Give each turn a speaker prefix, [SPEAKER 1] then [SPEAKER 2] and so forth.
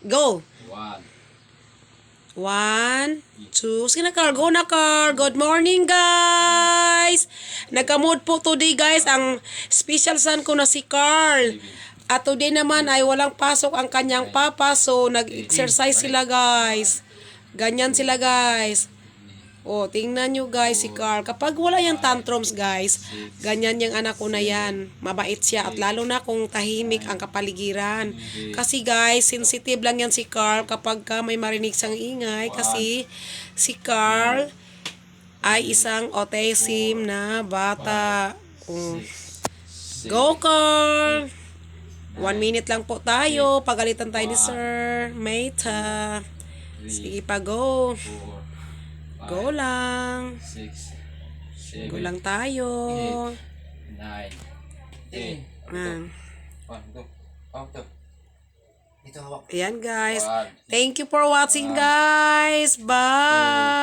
[SPEAKER 1] Go.
[SPEAKER 2] 1.
[SPEAKER 1] 1, 2. Sige na, Carl. Go na, Carl. Good morning, guys. Nagka-mood po today, guys. Ang special son ko na si Carl. At today naman ay walang pasok ang kanyang papa. So, nag-exercise sila, guys. Ganyan sila, guys. Oh, tingnan nyo, guys, si Carl. Kapag wala yung tantrums, guys, ganyan yung anak ko na yan. Mabait siya. At lalo na kung tahimik ang kapaligiran. Kasi, guys, sensitive lang yan si Carl kapag ka may marinig siyang ingay. Kasi si Carl ay isang autism na bata. Oh. Go, Carl! 1 minute lang po tayo. Pagalitan tayo ni Sir Meta. Sige pa, go.
[SPEAKER 2] 4,
[SPEAKER 1] Go lang.
[SPEAKER 2] 6, 7,
[SPEAKER 1] Go lang tayo.
[SPEAKER 2] 9, 10.
[SPEAKER 1] Ah.
[SPEAKER 2] 1, 2.
[SPEAKER 1] Ayan, guys. Thank you for watching, guys. Bye!